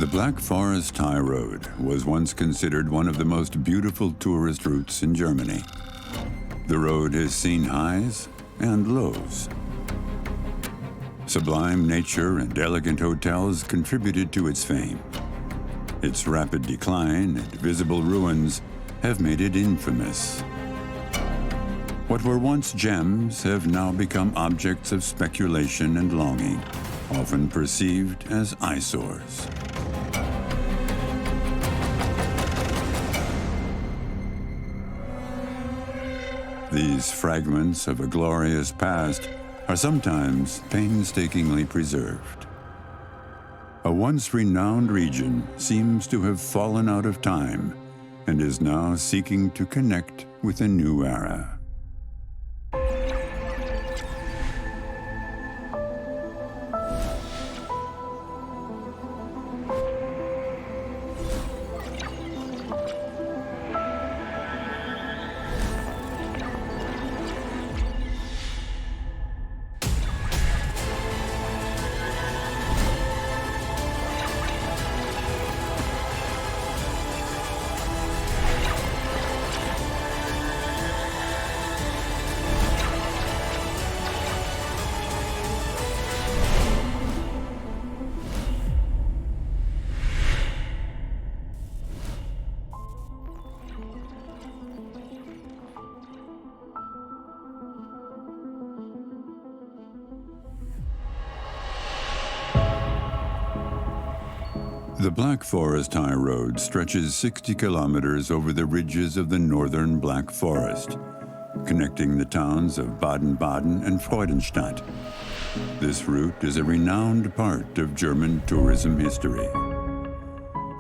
The Black Forest High Road was once considered one of the most beautiful tourist routes in Germany. The road has seen highs and lows. Sublime nature and elegant hotels contributed to its fame. Its rapid decline and visible ruins have made it infamous. What were once gems have now become objects of speculation and longing, often perceived as eyesores. These fragments of a glorious past are sometimes painstakingly preserved. A once renowned region seems to have fallen out of time and is now seeking to connect with a new era. The Black Forest High Road stretches 60 kilometers over the ridges of the northern Black Forest, connecting the towns of Baden-Baden and Freudenstadt. This route is a renowned part of German tourism history.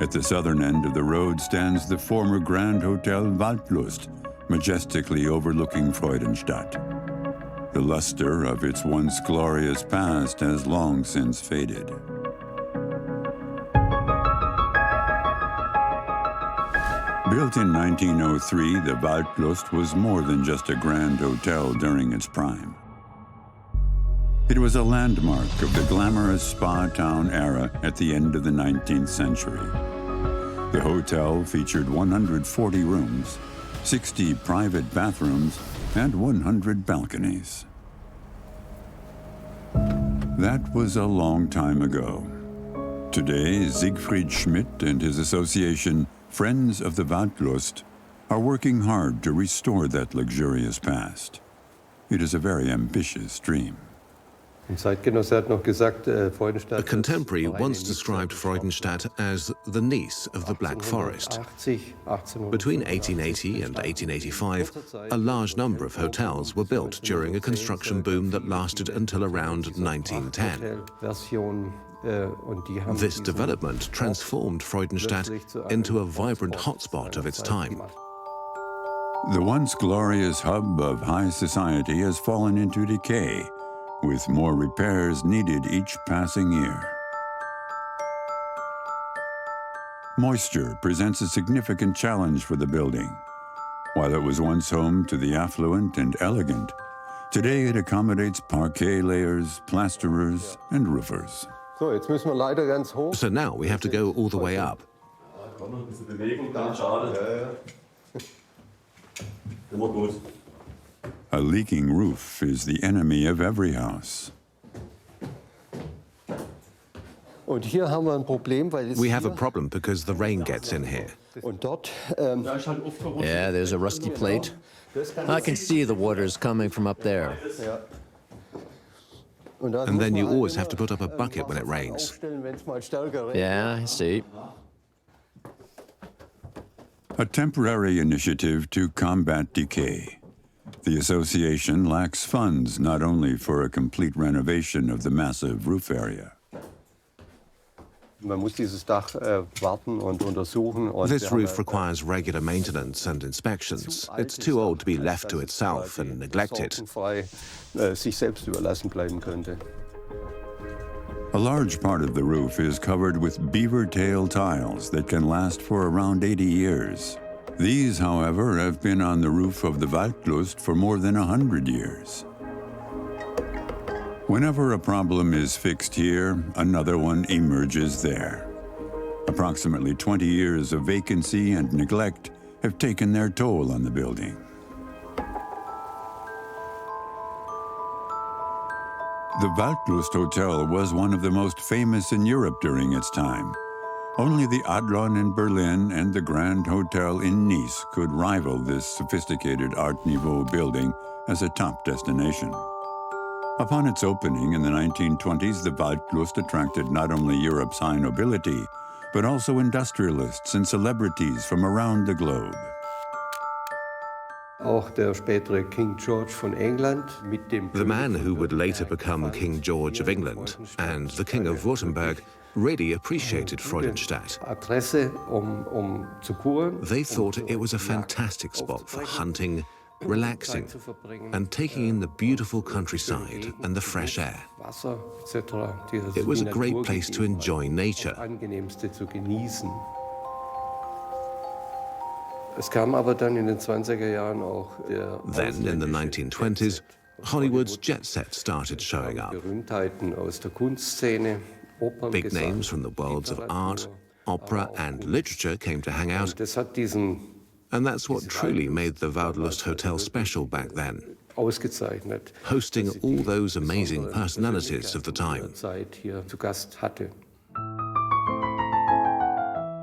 At the southern end of the road stands the former Grand Hotel Waldlust, majestically overlooking Freudenstadt. The luster of its once glorious past has long since faded. Built in 1903, the Waldlust was more than just a grand hotel during its prime. It was a landmark of the glamorous spa town era at the end of the 19th century. The hotel featured 140 rooms, 60 private bathrooms, and 100 balconies. That was a long time ago. Today, Siegfried Schmidt and his association Friends of the Waldlust are working hard to restore that luxurious past. It is a very ambitious dream. A contemporary once described Freudenstadt as the Nice of the Black Forest. Between 1880 and 1885, a large number of hotels were built during a construction boom that lasted until around 1910. This development transformed Freudenstadt into a vibrant hotspot of its time. The once glorious hub of high society has fallen into decay, with more repairs needed each passing year. Moisture presents a significant challenge for the building. While it was once home to the affluent and elegant, today it accommodates parquet layers, plasterers, and roofers. So now we have to go all the way up. A leaking roof is the enemy of every house. We have a problem because the rain gets in here. Yeah, there's a rusty plate. I can see the water's coming from up there. And then you always have to put up a bucket when it rains. Yeah, I see. A temporary initiative to combat decay. The association lacks funds not only for a complete renovation of the massive roof area. This roof requires regular maintenance and inspections. It's too old to be left to itself and neglected. A large part of the roof is covered with beaver tail tiles that can last for around 80 years. These, however, have been on the roof of the Waldlust for more than 100 years. Whenever a problem is fixed here, another one emerges there. Approximately 20 years of vacancy and neglect have taken their toll on the building. The Waldlust Hotel was one of the most famous in Europe during its time. Only the Adlon in Berlin and the Grand Hotel in Nice could rival this sophisticated Art Nouveau building as a top destination. Upon its opening in the 1920s, the Waldlust attracted not only Europe's high nobility, but also industrialists and celebrities from around the globe. The man who would later become King George of England and the King of Württemberg really appreciated Freudenstadt. They thought it was a fantastic spot for hunting, relaxing, and taking in the beautiful countryside and the fresh air. It was a great place to enjoy nature. Then, in the 1920s, Hollywood's jet set started showing up. Big names from the worlds of art, opera, and literature came to hang out, and that's what truly made the Waldlust Hotel special back then, hosting all those amazing personalities of the time.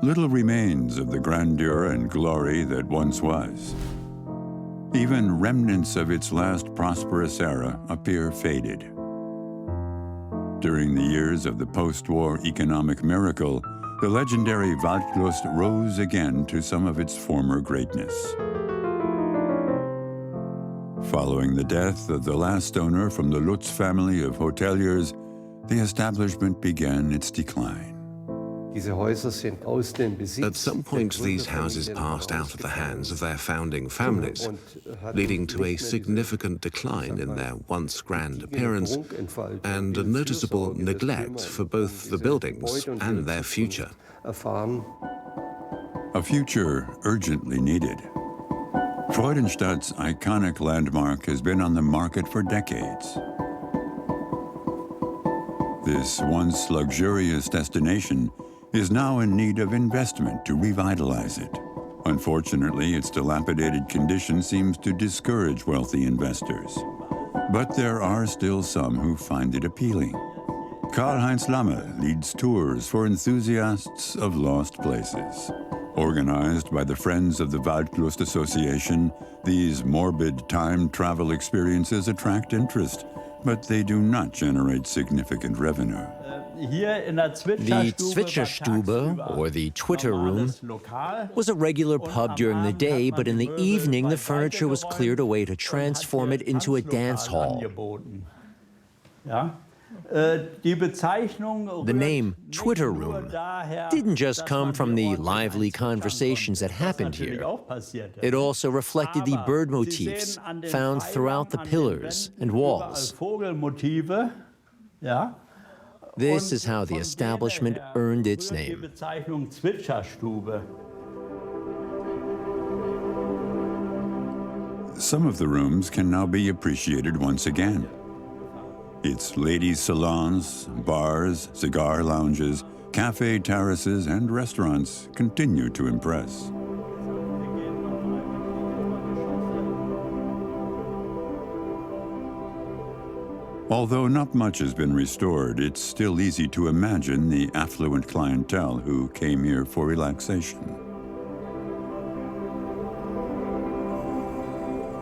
Little remains of the grandeur and glory that once was. Even remnants of its last prosperous era appear faded. During the years of the post-war economic miracle, the legendary Waldlust rose again to some of its former greatness. Following the death of the last owner from the Lutz family of hoteliers, the establishment began its decline. At some point, these houses passed out of the hands of their founding families, leading to a significant decline in their once grand appearance and a noticeable neglect for both the buildings and their future. A future urgently needed. Freudenstadt's iconic landmark has been on the market for decades. This once luxurious destination is now in need of investment to revitalize it. Unfortunately, its dilapidated condition seems to discourage wealthy investors. But there are still some who find it appealing. Karl-Heinz Lamme leads tours for enthusiasts of lost places. Organized by the Friends of the Waldlust Association, these morbid time travel experiences attract interest, but they do not generate significant revenue. The Zwitscherstube, or the Twitter room, was a regular pub during the day, but in the evening the furniture was cleared away to transform it into a dance hall. The name Twitter room didn't just come from the lively conversations that happened here. It also reflected the bird motifs found throughout the pillars and walls. This is how the establishment earned its name. Some of the rooms can now be appreciated once again. Its ladies' salons, bars, cigar lounges, cafe terraces, and restaurants continue to impress. Although not much has been restored, it's still easy to imagine the affluent clientele who came here for relaxation.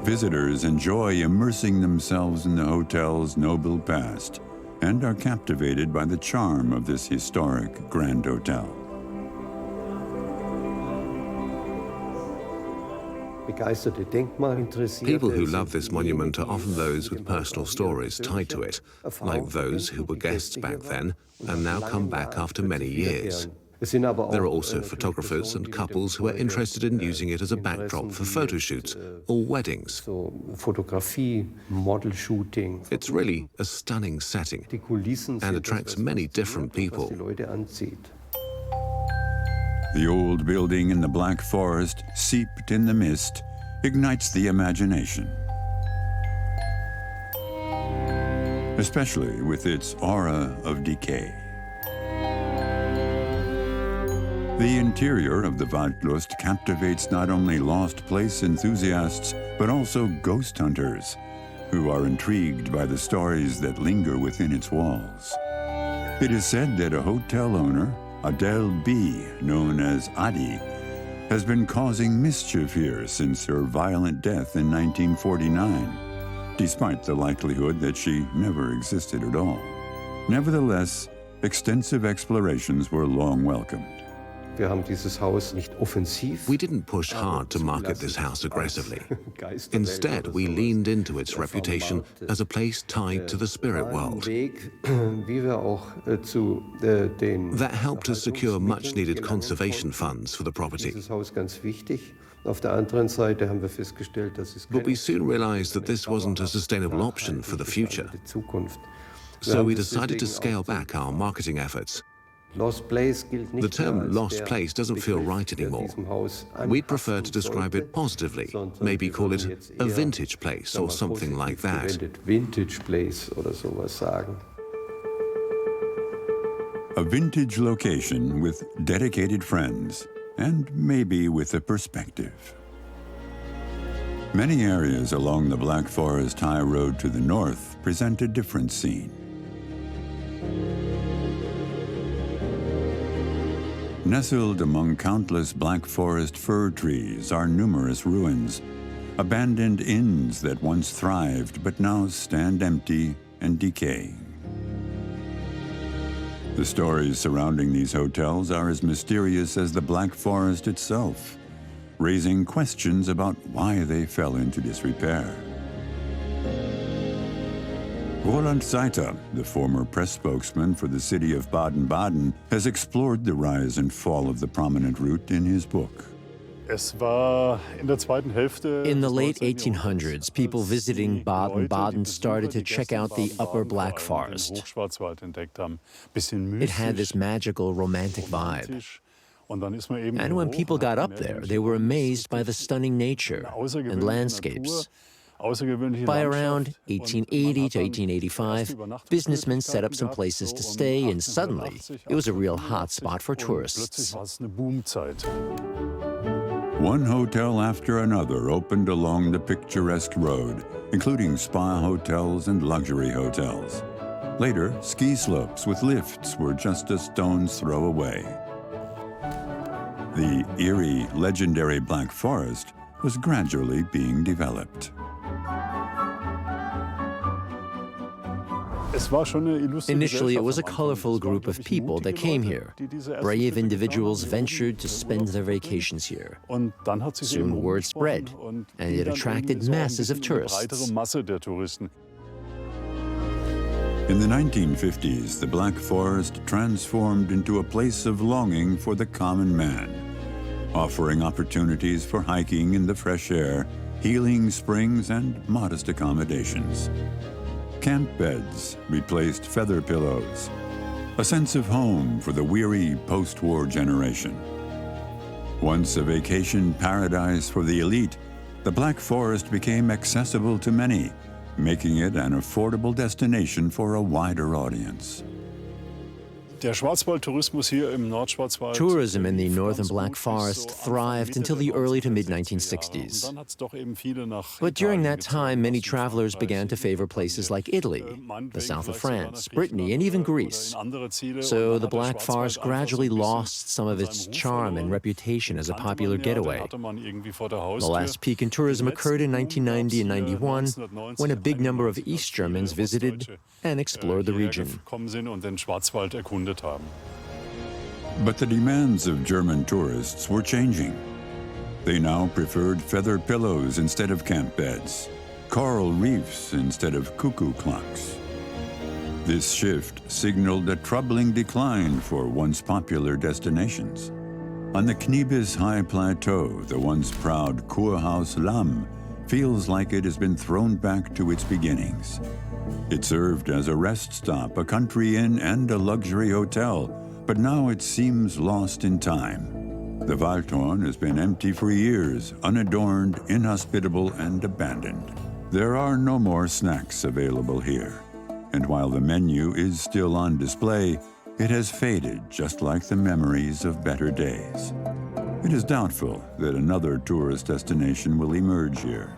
Visitors enjoy immersing themselves in the hotel's noble past and are captivated by the charm of this historic Grand Hotel. People who love this monument are often those with personal stories tied to it, like those who were guests back then and now come back after many years. There are also photographers and couples who are interested in using it as a backdrop for photo shoots or weddings. It's really a stunning setting and attracts many different people. The old building in the Black Forest, seeped in the mist, ignites the imagination, especially with its aura of decay. The interior of the Waldlust captivates not only lost place enthusiasts, but also ghost hunters, who are intrigued by the stories that linger within its walls. It is said that a hotel owner, Adele B., known as Adi, has been causing mischief here since her violent death in 1949, despite the likelihood that she never existed at all. Nevertheless, extensive explorations were long welcomed. We didn't push hard to market this house aggressively. Instead, we leaned into its reputation as a place tied to the spirit world. That helped us secure much-needed conservation funds for the property. But we soon realized that this wasn't a sustainable option for the future. So we decided to scale back our marketing efforts. The term lost place doesn't feel right anymore. We'd prefer to describe it positively, maybe call it a vintage place or something like that. A vintage location with dedicated friends, and maybe with a perspective. Many areas along the Black Forest High Road to the north present a different scene. Nestled among countless Black Forest fir trees are numerous ruins, abandoned inns that once thrived but now stand empty and decaying. The stories surrounding these hotels are as mysterious as the Black Forest itself, raising questions about why they fell into disrepair. Roland Seiter, the former press spokesman for the city of Baden-Baden, has explored the rise and fall of the prominent route in his book. In the late 1800s, people visiting Baden-Baden started to check out the upper Black Forest. It had this magical, romantic vibe. And when people got up there, they were amazed by the stunning nature and landscapes. By around 1880 to 1885, businessmen set up some places to stay, and suddenly it was a real hot spot for tourists. One hotel after another opened along the picturesque road, including spa hotels and luxury hotels. Later, ski slopes with lifts were just a stone's throw away. The eerie, legendary Black Forest was gradually being developed. Initially, it was a colorful group of people that came here. Brave individuals ventured to spend their vacations here. Soon word spread, and it attracted masses of tourists. In the 1950s, the Black Forest transformed into a place of longing for the common man, offering opportunities for hiking in the fresh air, healing springs, and modest accommodations. Camp beds replaced feather pillows, a sense of home for the weary post-war generation. Once a vacation paradise for the elite, the Black Forest became accessible to many, making it an affordable destination for a wider audience. Tourism in the northern Black Forest thrived until the early to mid-1960s. But during that time, many travelers began to favor places like Italy, the south of France, Brittany, and even Greece. So the Black Forest gradually lost some of its charm and reputation as a popular getaway. The last peak in tourism occurred in 1990 and 91, when a big number of East Germans visited and explored the region. But the demands of German tourists were changing. They now preferred feather pillows instead of camp beds, coral reefs instead of cuckoo clocks. This shift signaled a troubling decline for once popular destinations. On the Kniebis High Plateau, the once proud Kurhaus Lamm feels like it has been thrown back to its beginnings. It served as a rest stop, a country inn, and a luxury hotel, but now it seems lost in time. The Waldhorn has been empty for years, unadorned, inhospitable, and abandoned. There are no more snacks available here. And while the menu is still on display, it has faded just like the memories of better days. It is doubtful that another tourist destination will emerge here.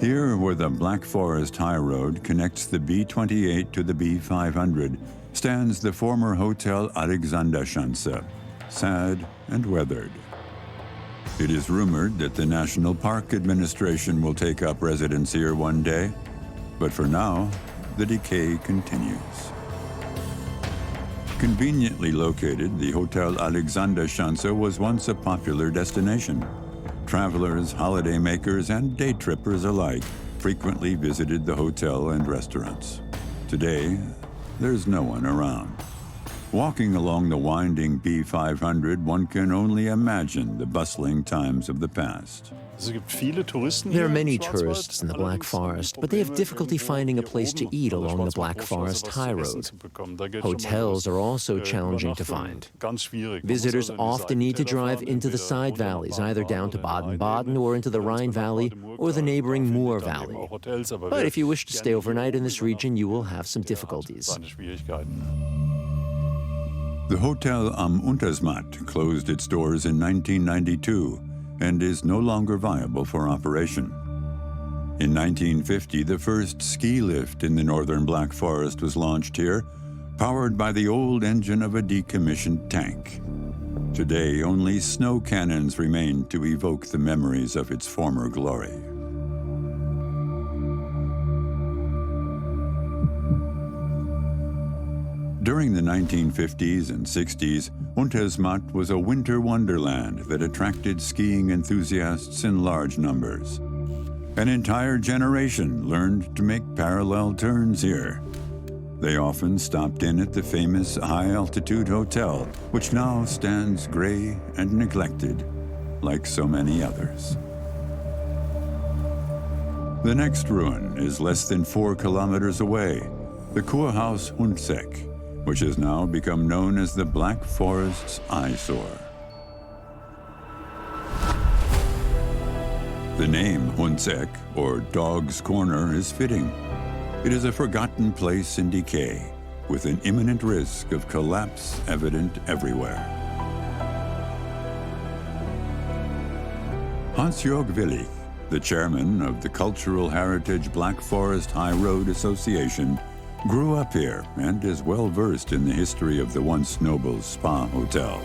Here, where the Black Forest High Road connects the B28 to the B500, stands the former Hotel Alexanderschanze, sad and weathered. It is rumored that the National Park Administration will take up residence here one day, but for now, the decay continues. Conveniently located, the Hotel Alexanderschanze was once a popular destination. Travelers, holidaymakers, and day trippers alike frequently visited the hotel and restaurants. Today, there's no one around. Walking along the winding B500, one can only imagine the bustling times of the past. There are many tourists in the Black Forest, but they have difficulty finding a place to eat along the Black Forest High Road. Hotels are also challenging to find. Visitors often need to drive into the side valleys, either down to Baden-Baden or into the Rhine Valley or the neighboring Moor Valley. But if you wish to stay overnight in this region, you will have some difficulties. The Hotel am Untersmatt closed its doors in 1992 and is no longer viable for operation. In 1950, the first ski lift in the northern Black Forest was launched here, powered by the old engine of a decommissioned tank. Today, only snow cannons remain to evoke the memories of its former glory. During the 1950s and 60s, Untersmatt was a winter wonderland that attracted skiing enthusiasts in large numbers. An entire generation learned to make parallel turns here. They often stopped in at the famous high-altitude hotel, which now stands gray and neglected, like so many others. The next ruin is less than 4 kilometers away, the Kurhaus Hundseck, which has now become known as the Black Forest's eyesore. The name Hundseck, or Dog's Corner, is fitting. It is a forgotten place in decay, with an imminent risk of collapse evident everywhere. Hans-Jörg Willich, the chairman of the Cultural Heritage Black Forest High Road Association, grew up here and is well versed in the history of the once noble spa hotel.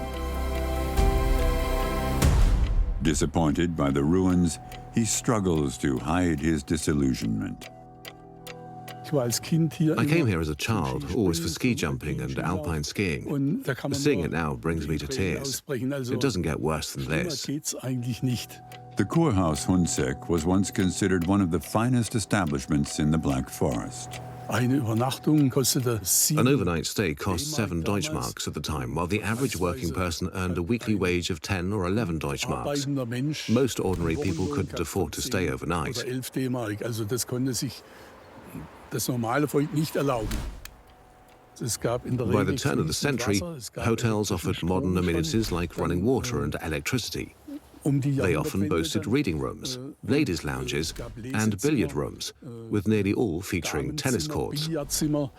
Disappointed by the ruins, he struggles to hide his disillusionment. I came here as a child, always for ski jumping and alpine skiing. Seeing it now brings me to tears. It doesn't get worse than this. The Kurhaus Hundseck was once considered one of the finest establishments in the Black Forest. An overnight stay cost 7 Deutschmarks at the time, while the average working person earned a weekly wage of 10 or 11 Deutschmarks. Most ordinary people couldn't afford to stay overnight. By the turn of the century, hotels offered modern amenities like running water and electricity. They often boasted reading rooms, ladies' lounges, and billiard rooms, with nearly all featuring tennis courts. Hundseck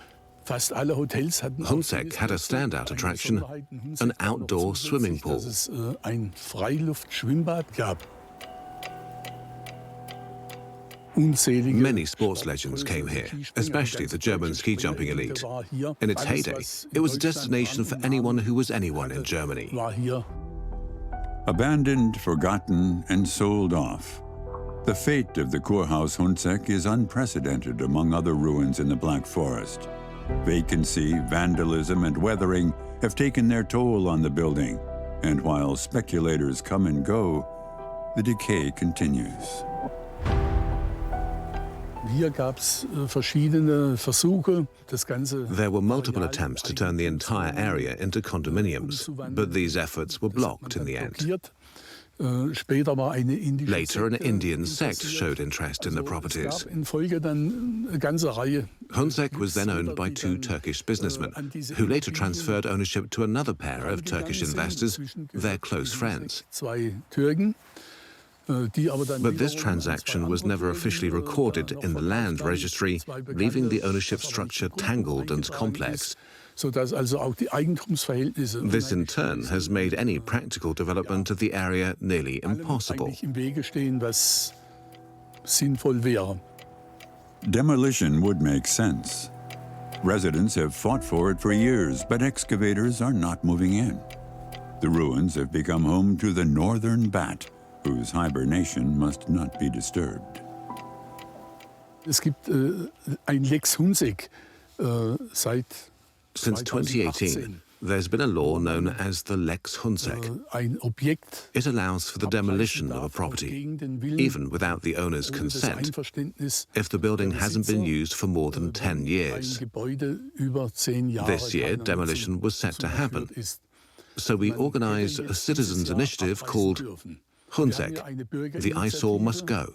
had a standout attraction, an outdoor swimming pool. Many sports legends came here, especially the German ski jumping elite. In its heyday, it was a destination for anyone who was anyone in Germany. Abandoned, forgotten, and sold off. The fate of the Kurhaus Hundseck is unprecedented among other ruins in the Black Forest. Vacancy, vandalism, and weathering have taken their toll on the building, and while speculators come and go, the decay continues. There were multiple attempts to turn the entire area into condominiums, but these efforts were blocked in the end. Later, an Indian sect showed interest in the properties. Hundseck was then owned by 2 Turkish businessmen, who later transferred ownership to another pair of Turkish investors, their close friends. But this transaction was never officially recorded in the land registry, leaving the ownership structure tangled and complex. This in turn has made any practical development of the area nearly impossible. Demolition would make sense. Residents have fought for it for years, but excavators are not moving in. The ruins have become home to the northern bat, whose hibernation must not be disturbed. Es gibt ein Lex Hundseck seit Since 2018, there's been a law known as the Lex Hundseck. ein Objekt It allows for the demolition of a property, even without the owner's consent, if the building hasn't been used for more than 10 years. This year, demolition was set to happen. So we organized a citizens' initiative called Hundseck, the eyesore must go.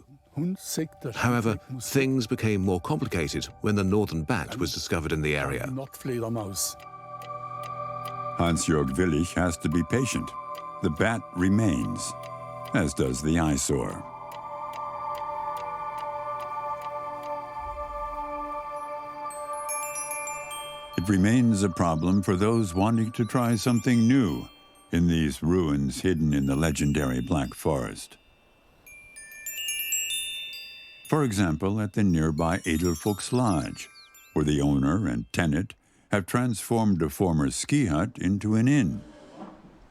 However, things became more complicated when the northern bat was discovered in the area. Hans-Jörg Willich has to be patient. The bat remains, as does the eyesore. It remains a problem for those wanting to try something new in these ruins hidden in the legendary Black Forest. For example, at the nearby Edelfuchs Lodge, where the owner and tenant have transformed a former ski hut into an inn.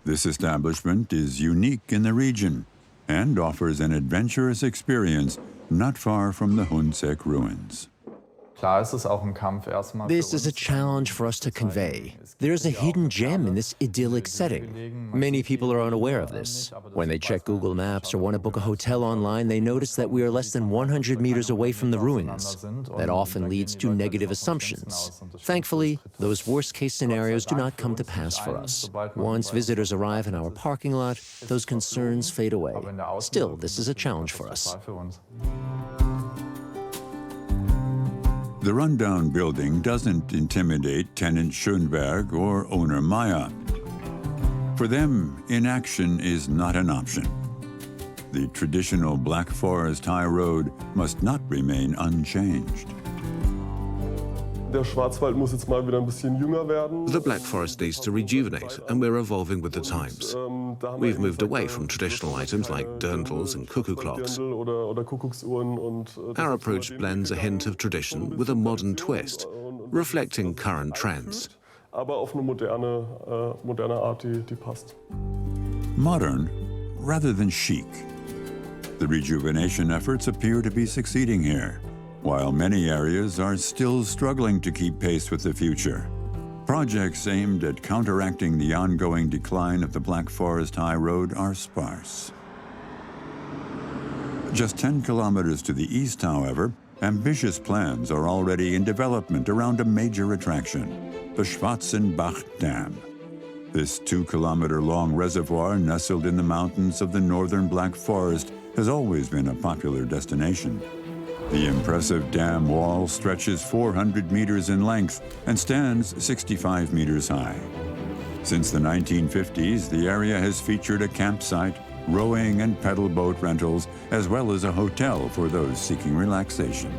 This establishment is unique in the region and offers an adventurous experience not far from the Hundseck ruins. This is a challenge for us to convey. There's a hidden gem in this idyllic setting. Many people are unaware of this. When they check Google Maps or want to book a hotel online, they notice that we are less than 100 meters away from the ruins. That often leads to negative assumptions. Thankfully, those worst-case scenarios do not come to pass for us. Once visitors arrive in our parking lot, those concerns fade away. Still, this is a challenge for us. The rundown building doesn't intimidate tenant Schönberg or owner Maya. For them, inaction is not an option. The traditional Black Forest High Road must not remain unchanged. Der Schwarzwald muss jetzt mal wieder ein bisschen jünger werden. The Black Forest needs to rejuvenate, and we're evolving with the times. We've moved away from traditional items like dirndls and cuckoo clocks. Our approach blends a hint of tradition with a modern twist, reflecting current trends. Aber auf eine moderne Art, die passt. Modern rather than chic. The rejuvenation efforts appear to be succeeding here, while many areas are still struggling to keep pace with the future. Projects aimed at counteracting the ongoing decline of the Black Forest High Road are sparse. Just 10 kilometers to the east, however, ambitious plans are already in development around a major attraction, the Schwarzenbach Dam. This 2-kilometer-long reservoir nestled in the mountains of the northern Black Forest has always been a popular destination. The impressive dam wall stretches 400 meters in length and stands 65 meters high. Since the 1950s, the area has featured a campsite, rowing and pedal boat rentals, as well as a hotel for those seeking relaxation.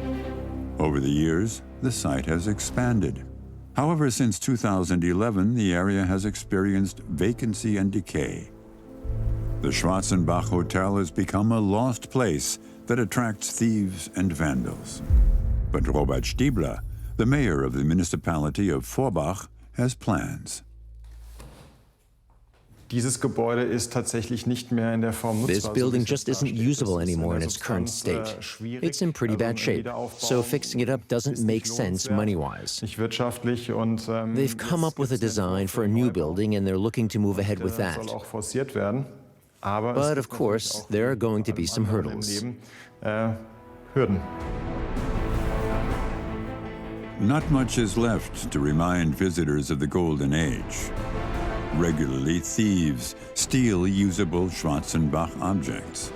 Over the years, the site has expanded. However, since 2011, the area has experienced vacancy and decay. The Schwarzenbach Hotel has become a lost place that attracts thieves and vandals. But Robert Stiebler, the mayor of the municipality of Vorbach, has plans. Dieses Gebäude ist tatsächlich nicht mehr in der Form nutzbar. This building just isn't usable anymore in its current state. It's in pretty bad shape, so fixing it up doesn't make sense money-wise. Nicht wirtschaftlich und They've come up with a design for a new building and they're looking to move ahead with that. soll auch forciert werden. Aber But of course, there are going to be some hurdles. Hürden. Not much is left to remind visitors of the Golden Age. Regularly, thieves steal usable Schwarzenbach objects.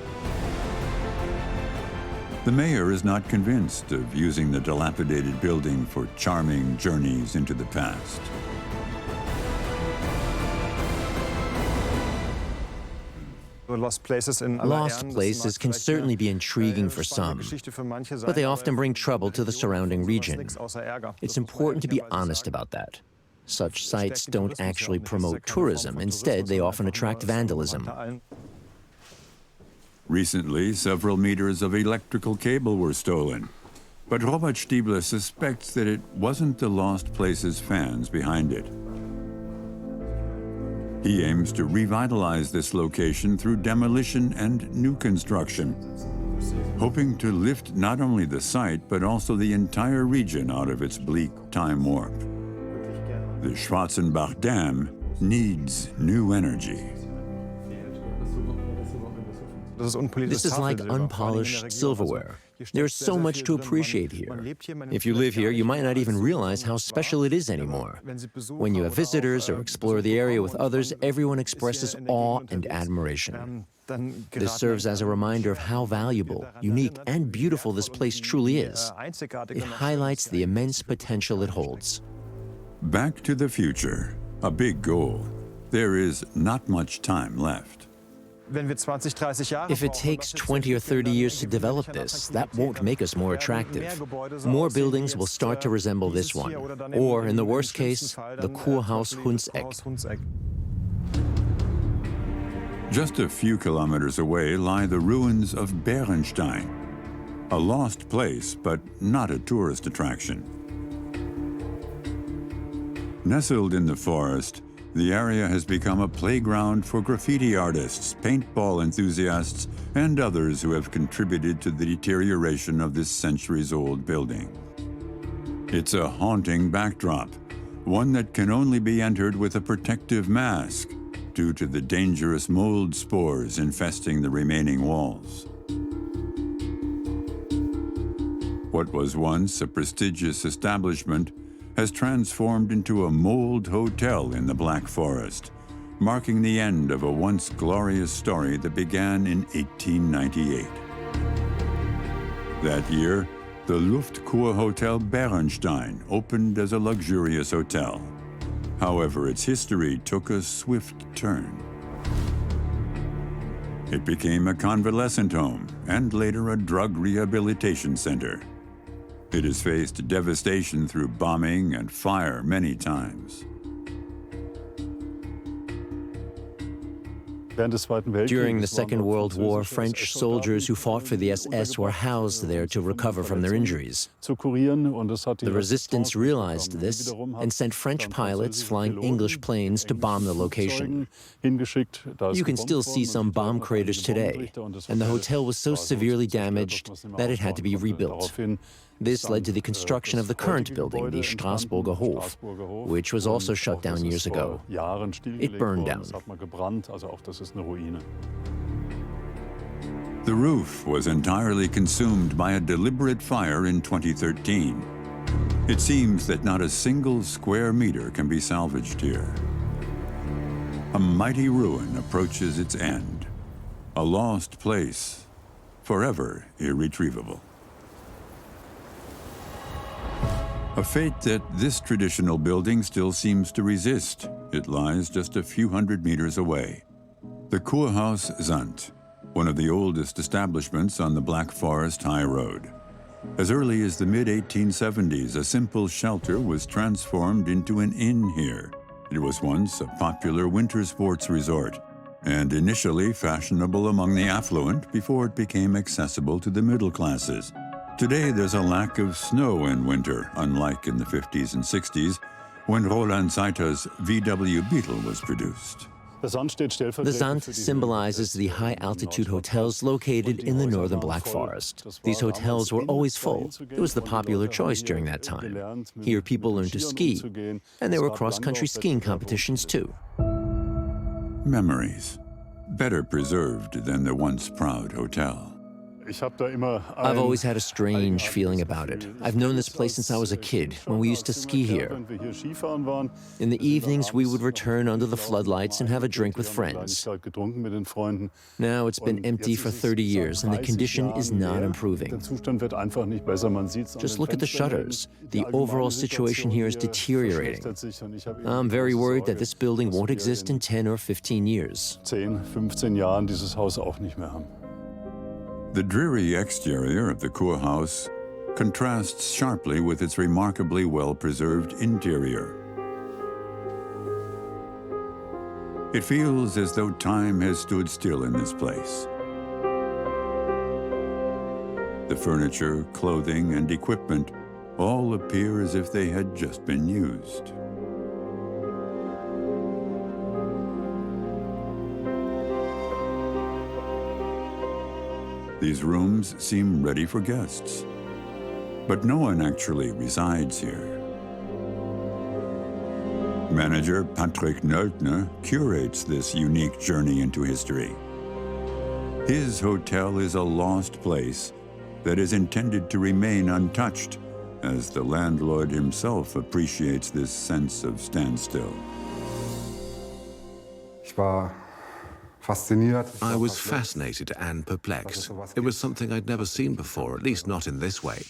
The mayor is not convinced of using the dilapidated building for charming journeys into the past. Lost places can certainly be intriguing for some, but they often bring trouble to the surrounding region. It's important to be honest about that. Such sites don't actually promote tourism. Instead, they often attract vandalism. Recently, several meters of electrical cable were stolen. But Robert Stiebler suspects that it wasn't the Lost Places fans behind it. He aims to revitalize this location through demolition and new construction, hoping to lift not only the site, but also the entire region out of its bleak time warp. The Schwarzenbach Dam needs new energy. This is like unpolished silverware. There's so much to appreciate here. If you live here, you might not even realize how special it is anymore. When you have visitors or explore the area with others, everyone expresses awe and admiration. This serves as a reminder of how valuable, unique, and beautiful this place truly is. It highlights the immense potential it holds. Back to the future, a big goal. There is not much time left. If it takes 20 or 30 years to develop this, that won't make us more attractive. More buildings will start to resemble this one, or in the worst case, the Kurhaus Hundseck. Just a few kilometers away lie the ruins of Bärenstein, a lost place, but not a tourist attraction. Nestled in the forest, the area has become a playground for graffiti artists, paintball enthusiasts, and others who have contributed to the deterioration of this centuries-old building. It's a haunting backdrop, one that can only be entered with a protective mask due to the dangerous mold spores infesting the remaining walls. What was once a prestigious establishment has transformed into a mold hotel in the Black Forest, marking the end of a once glorious story that began in 1898. That year, the Luftkur Hotel Bärenstein opened as a luxurious hotel. However, its history took a swift turn. It became a convalescent home and later a drug rehabilitation center. It has faced devastation through bombing and fire many times. During the Second World War, French soldiers who fought for the SS were housed there to recover from their injuries. The resistance realized this and sent French pilots flying English planes to bomb the location. You can still see some bomb craters today, and the hotel was so severely damaged that it had to be rebuilt. This led to the construction of the current building, the Straßburger Hof, which was also shut down years ago. It burned down. The roof was entirely consumed by a deliberate fire in 2013. It seems that not a single square meter can be salvaged here. A mighty ruin approaches its end, a lost place, forever irretrievable. A fate that this traditional building still seems to resist. It lies just a few hundred meters away. The Kurhaus Hundseck, one of the oldest establishments on the Black Forest High Road. As early as the mid-1870s, a simple shelter was transformed into an inn here. It was once a popular winter sports resort, and initially fashionable among the affluent before it became accessible to the middle classes. Today, there's a lack of snow in winter, unlike in the 50s and 60s, when Roland Zeiter's VW Beetle was produced. The Sand symbolizes the high-altitude hotels located in the northern Black Forest. These hotels were always full. It was the popular choice during that time. Here, people learned to ski, and there were cross-country skiing competitions, too. Memories, better preserved than the once proud hotel. I've always had a strange feeling about it. I've known this place since I was a kid, when we used to ski here. In the evenings, we would return under the floodlights and have a drink with friends. Now it's been empty for 30 years, and the condition is not improving. Just look at the shutters. The overall situation here is deteriorating. I'm very worried that this building won't exist in 10 or 15 years. The dreary exterior of the Kurhaus contrasts sharply with its remarkably well-preserved interior. It feels as though time has stood still in this place. The furniture, clothing, and equipment all appear as if they had just been used. These rooms seem ready for guests, but no one actually resides here. Manager Patrick Nöltner curates this unique journey into history. His hotel is a lost place that is intended to remain untouched, as the landlord himself appreciates this sense of standstill. I was fascinated and perplexed. It was something I'd never seen before, at least not in this way.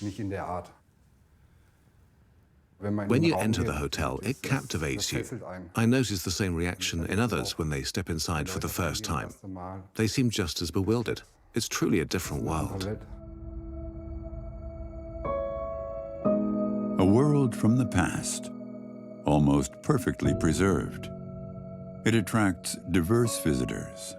When you enter the hotel, it captivates you. I notice the same reaction in others when they step inside for the first time. They seem just as bewildered. It's truly a different world. A world from the past, almost perfectly preserved. It attracts diverse visitors.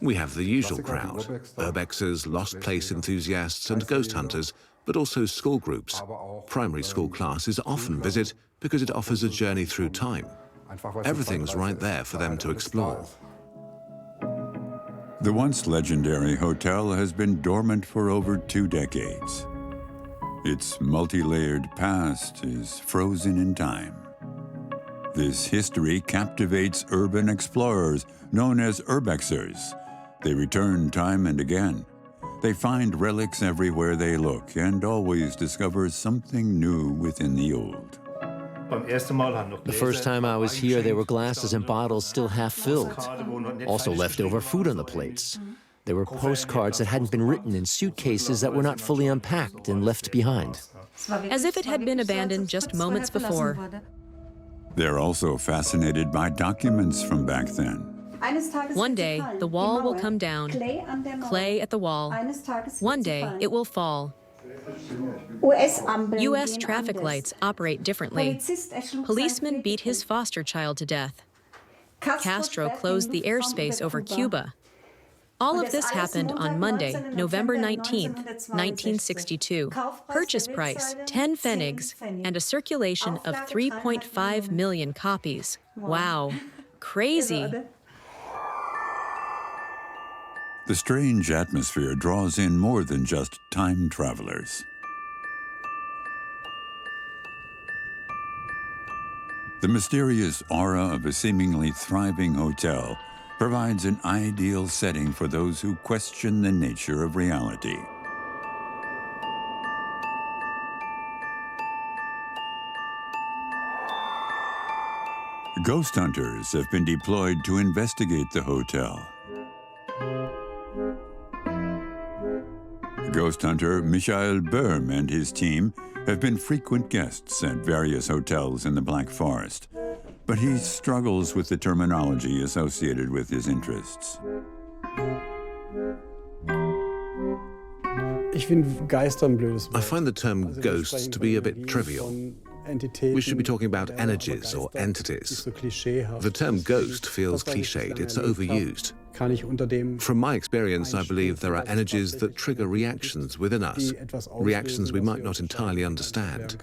We have the usual crowd, urbexers, lost place enthusiasts and ghost hunters, but also school groups. Primary school classes often visit because it offers a journey through time. Everything's right there for them to explore. The once legendary hotel has been dormant for over 2 decades. Its multi-layered past is frozen in time. This history captivates urban explorers known as urbexers. They return time and again. They find relics everywhere they look and always discover something new within the old. The first time I was here, there were glasses and bottles still half filled. Also leftover food on the plates. There were postcards that hadn't been written in suitcases that were not fully unpacked and left behind. As if it had been abandoned just moments before. They're also fascinated by documents from back then. One day, the wall will come down. Clay at the wall. One day, it will fall. U.S. traffic lights operate differently. Policeman beat his foster child to death. Castro closed the airspace over Cuba. All of this happened on Monday, November 19th, 1962. Purchase price, 10 pfennigs, and a circulation of 3.5 million copies. Wow, crazy. The strange atmosphere draws in more than just time travelers. The mysterious aura of a seemingly thriving hotel provides an ideal setting for those who question the nature of reality. Ghost hunters have been deployed to investigate the hotel. Ghost hunter Michael Böhm and his team have been frequent guests at various hotels in the Black Forest, but he struggles with the terminology associated with his interests. I find the term ghosts to be a bit trivial. We should be talking about energies or entities. The term ghost feels cliched, it's overused. From my experience, I believe there are energies that trigger reactions within us, reactions we might not entirely understand.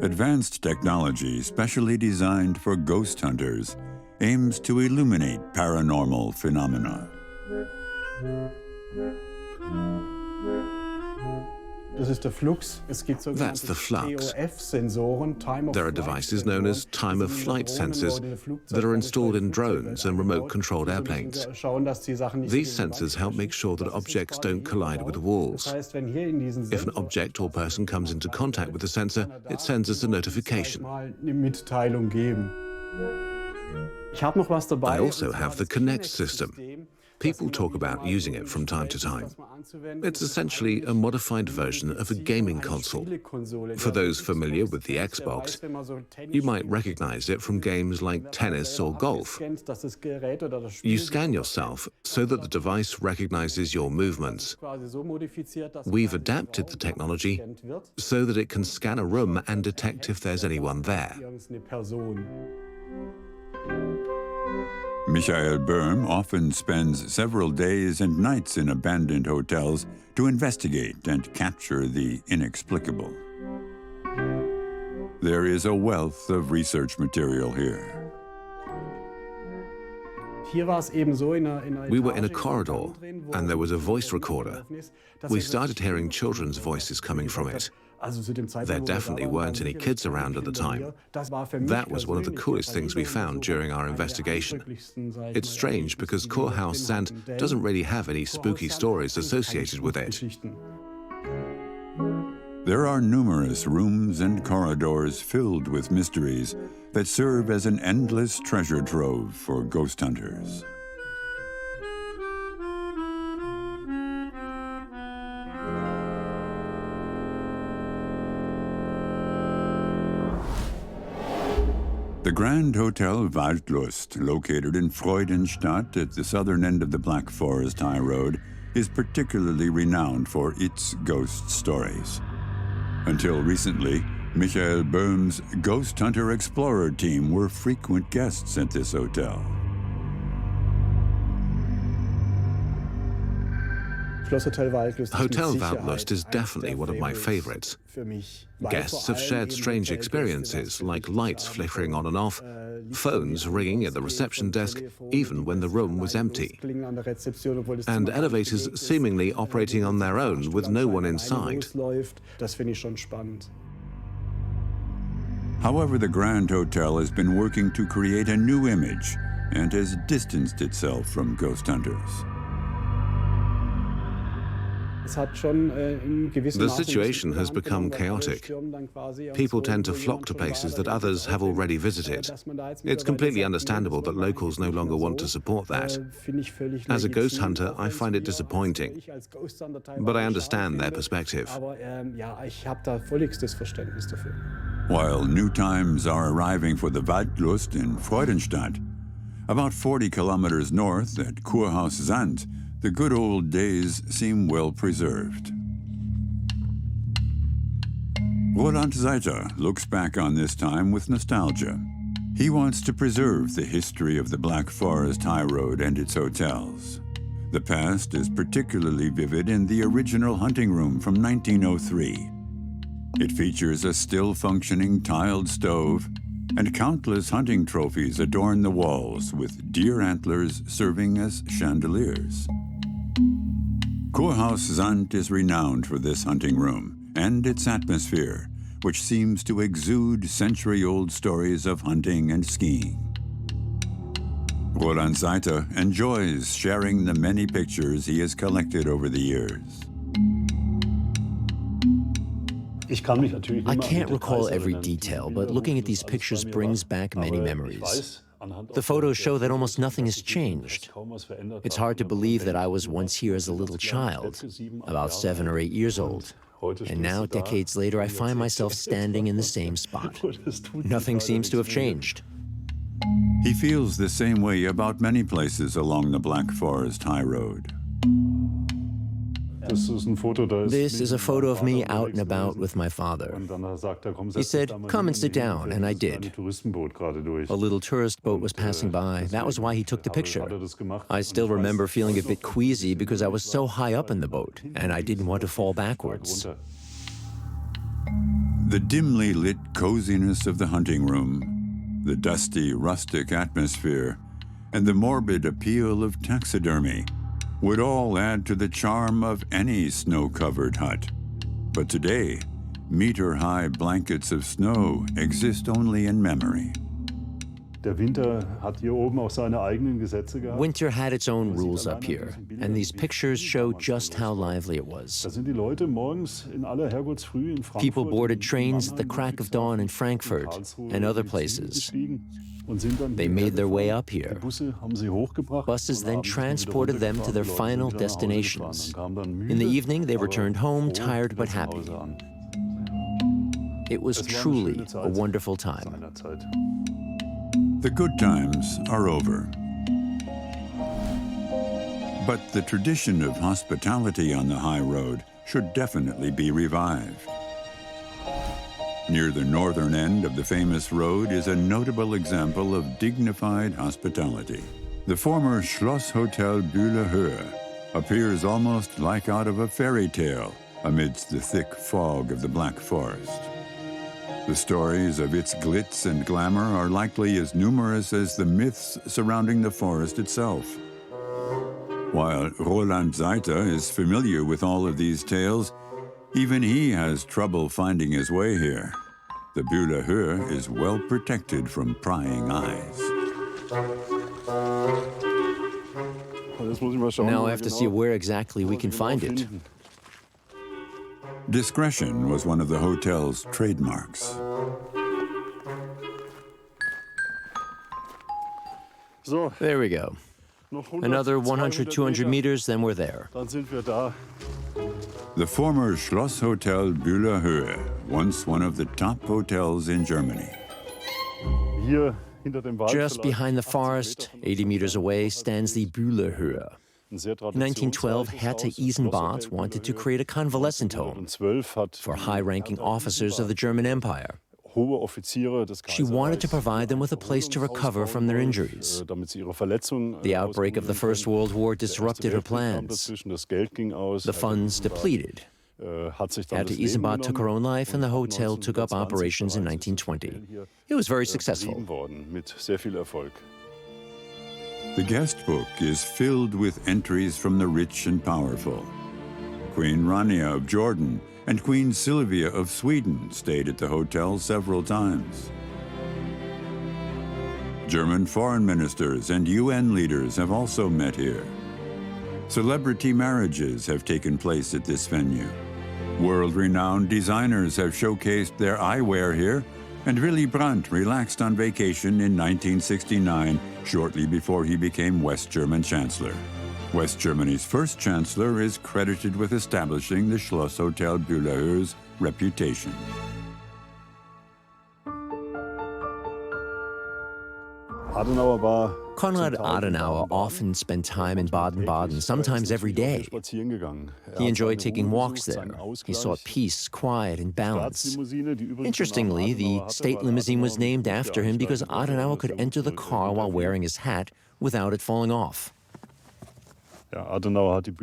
Advanced technology specially designed for ghost hunters aims to illuminate paranormal phenomena. That's the flux. There are devices known as time-of-flight sensors that are installed in drones and remote-controlled airplanes. These sensors help make sure that objects don't collide with walls. If an object or person comes into contact with the sensor, it sends us a notification. I also have the Connect system. People talk about using it from time to time. It's essentially a modified version of a gaming console. For those familiar with the Xbox, you might recognize it from games like tennis or golf. You scan yourself so that the device recognizes your movements. We've adapted the technology so that it can scan a room and detect if there's anyone there. Michael Böhm often spends several days and nights in abandoned hotels to investigate and capture the inexplicable. There is a wealth of research material here. We were in a corridor, and there was a voice recorder. We started hearing children's voices coming from it. There definitely weren't any kids around at the time. That was one of the coolest things we found during our investigation. It's strange because Kurhaus Hundseck doesn't really have any spooky stories associated with it. There are numerous rooms and corridors filled with mysteries that serve as an endless treasure trove for ghost hunters. The Grand Hotel Waldlust, located in Freudenstadt at the southern end of the Black Forest High Road, is particularly renowned for its ghost stories. Until recently, Michael Böhm's Ghost Hunter Explorer team were frequent guests at this hotel. Hotel Waldlust is definitely one of my favorites. Guests have shared strange experiences, like lights flickering on and off, phones ringing at the reception desk, even when the room was empty, and elevators seemingly operating on their own with no one inside. However, the Grand Hotel has been working to create a new image and has distanced itself from ghost hunters. The situation has become chaotic. People tend to flock to places that others have already visited. It's completely understandable that locals no longer want to support that. As a ghost hunter, I find it disappointing, but I understand their perspective. While new times are arriving for the Waldlust in Freudenstadt, about 40 kilometers north at Kurhaus Hundseck, the good old days seem well preserved. Roland Seiter looks back on this time with nostalgia. He wants to preserve the history of the Black Forest High Road and its hotels. The past is particularly vivid in the original hunting room from 1903. It features a still-functioning tiled stove, and countless hunting trophies adorn the walls with deer antlers serving as chandeliers. Kurhaus Hundseck is renowned for this hunting room and its atmosphere, which seems to exude century-old stories of hunting and skiing. Roland Seiter enjoys sharing the many pictures he has collected over the years. I can't recall every detail, but looking at these pictures brings back many memories. The photos show that almost nothing has changed. It's hard to believe that I was once here as a little child, about 7 or 8 years old. And now, decades later, I find myself standing in the same spot. Nothing seems to have changed. He feels the same way about many places along the Black Forest High Road. This is a photo of me out and about with my father. He said, "Come and sit down," and I did. A little tourist boat was passing by. That was why he took the picture. I still remember feeling a bit queasy because I was so high up in the boat, and I didn't want to fall backwards. The dimly lit coziness of the hunting room, the dusty, rustic atmosphere, and the morbid appeal of taxidermy would all add to the charm of any snow-covered hut. But today, meter-high blankets of snow exist only in memory. Winter had its own rules up here, and these pictures show just how lively it was. People boarded trains at the crack of dawn in Frankfurt and other places. They made their way up here. Buses then transported them to their final destinations. In the evening, they returned home, tired but happy. It was truly a wonderful time. The good times are over. But the tradition of hospitality on the high road should definitely be revived. Near the northern end of the famous road is a notable example of dignified hospitality. The former Schloss Hotel Bühlerhöhe appears almost like out of a fairy tale amidst the thick fog of the Black Forest. The stories of its glitz and glamour are likely as numerous as the myths surrounding the forest itself. While Roland Zeiter is familiar with all of these tales, even he has trouble finding his way here. The Bühlerhöhe is well protected from prying eyes. Now I have to see where exactly we can find it. Discretion was one of the hotel's trademarks. There we go. Another 100, 200 meters, then we're there. The former Schloss Hotel Bühlerhöhe, once one of the top hotels in Germany. Just behind the forest, 80 meters away, stands the Bühlerhöhe. In 1912, Hertha Isenbart wanted to create a convalescent home for high-ranking officers of the German Empire. She wanted to provide them with a place to recover from their injuries. The outbreak of the First World War disrupted her plans. The funds depleted. Hertha Isenbart took her own life, and the hotel took up operations in 1920. It was very successful. The guest book is filled with entries from the rich and powerful. Queen Rania of Jordan and Queen Sylvia of Sweden stayed at the hotel several times. German foreign ministers and UN leaders have also met here. Celebrity marriages have taken place at this venue. World-renowned designers have showcased their eyewear here, and Willy Brandt relaxed on vacation in 1969, shortly before he became West German Chancellor. West Germany's first chancellor is credited with establishing the Schloss Hotel Bühlerhöhe's reputation. Konrad Adenauer often spent time in Baden-Baden, sometimes every day. He enjoyed taking walks there. He sought peace, quiet, and balance. Interestingly, the state limousine was named after him because Adenauer could enter the car while wearing his hat without it falling off.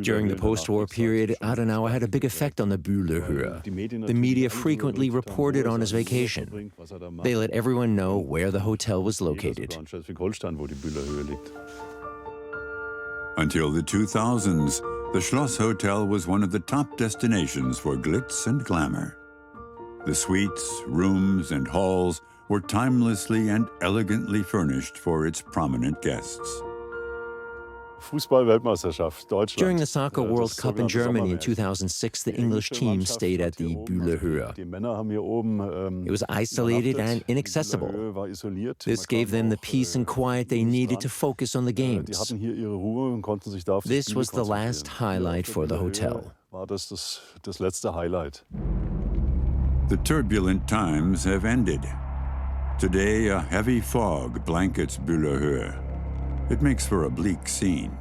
During the post-war period, Adenauer had a big effect on the Bühlerhöhe. The media frequently reported on his vacation. They let everyone know where the hotel was located. Until the 2000s, the Schloss Hotel was one of the top destinations for glitz and glamour. The suites, rooms, and halls were timelessly and elegantly furnished for its prominent guests. During the Soccer World Cup in Germany in 2006, the English team stayed at the Bühlerhöhe. It was isolated and inaccessible. This gave them the peace and quiet they needed to focus on the games. This was the last highlight for the hotel. The turbulent times have ended. Today, a heavy fog blankets Bühlerhöhe. It makes for a bleak scene.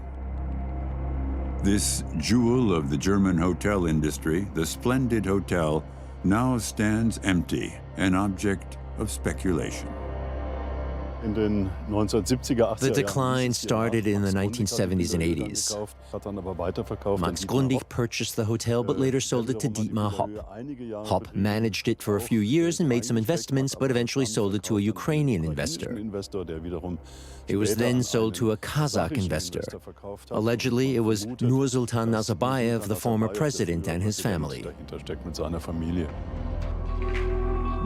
This jewel of the German hotel industry, the splendid hotel, now stands empty, an object of speculation. The decline started in the 1970s and 80s. Max Grundig purchased the hotel but later sold it to Dietmar Hopp. Hopp managed it for a few years and made some investments, but eventually sold it to a Ukrainian investor. It was then sold to a Kazakh investor. Allegedly, it was Nursultan Nazarbayev, the former president, and his family.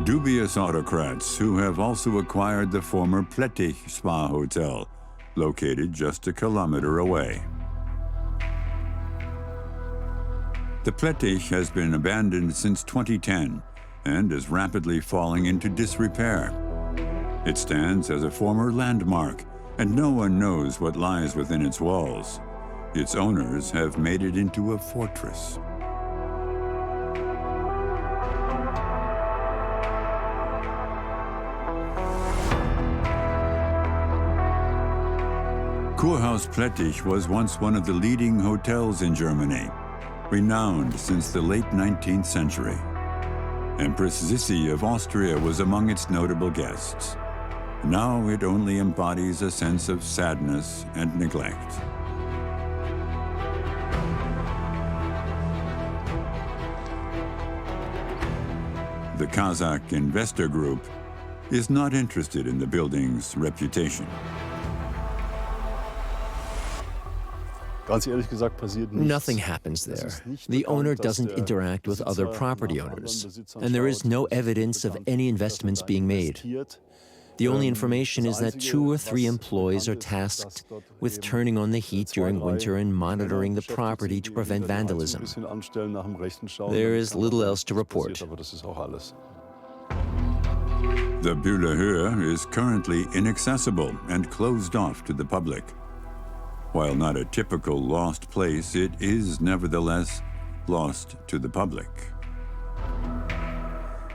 Dubious autocrats who have also acquired the former Plättich Spa Hotel, located just a kilometer away. The Plättich has been abandoned since 2010 and is rapidly falling into disrepair. It stands as a former landmark, and no one knows what lies within its walls. Its owners have made it into a fortress. Kurhaus Plättich was once one of the leading hotels in Germany, renowned since the late 19th century. Empress Sissi of Austria was among its notable guests. Now it only embodies a sense of sadness and neglect. The Kazakh investor group is not interested in the building's reputation. Nothing happens there. The owner doesn't interact with other property owners, and there is no evidence of any investments being made. The only information is that 2 or 3 employees are tasked with turning on the heat during winter and monitoring the property to prevent vandalism. There is little else to report. The Bühlerhöhe is currently inaccessible and closed off to the public. While not a typical lost place, it is nevertheless lost to the public.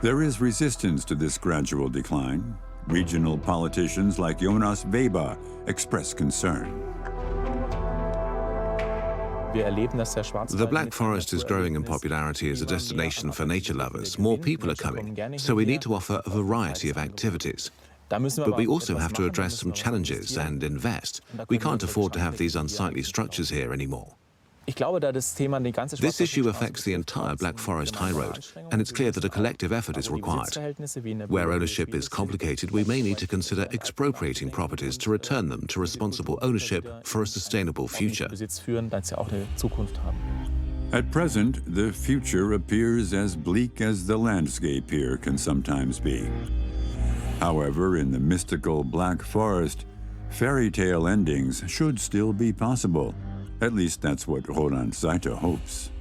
There is resistance to this gradual decline. Regional politicians like Jonas Weber express concern. The Black Forest is growing in popularity as a destination for nature lovers. More people are coming, so we need to offer a variety of activities. But we also have to address some challenges and invest. We can't afford to have these unsightly structures here anymore. This issue affects the entire Black Forest High Road, and it's clear that a collective effort is required. Where ownership is complicated, we may need to consider expropriating properties to return them to responsible ownership for a sustainable future. At present, the future appears as bleak as the landscape here can sometimes be. However, in the mystical Black Forest, fairy tale endings should still be possible. At least that's what Roland Seiter hopes.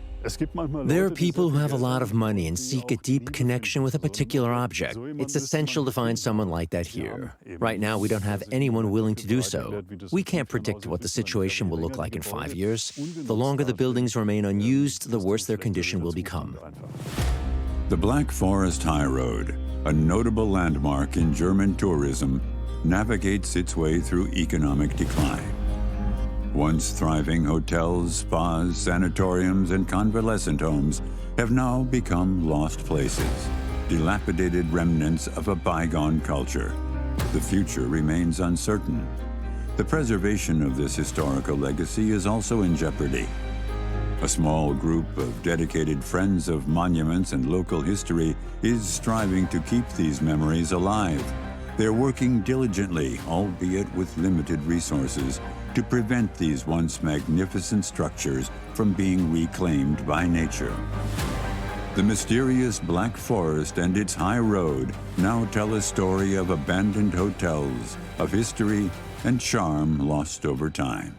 There are people who have a lot of money and seek a deep connection with a particular object. It's essential to find someone like that here. Right now, we don't have anyone willing to do so. We can't predict what the situation will look like in 5 years. The longer the buildings remain unused, the worse their condition will become. The Black Forest High Road, a notable landmark in German tourism, navigates its way through economic decline. Once thriving hotels, spas, sanatoriums, and convalescent homes have now become lost places, dilapidated remnants of a bygone culture. The future remains uncertain. The preservation of this historical legacy is also in jeopardy. A small group of dedicated friends of monuments and local history is striving to keep these memories alive. They're working diligently, albeit with limited resources, to prevent these once magnificent structures from being reclaimed by nature. The mysterious Black Forest and its high road now tell a story of abandoned hotels, of history and charm lost over time.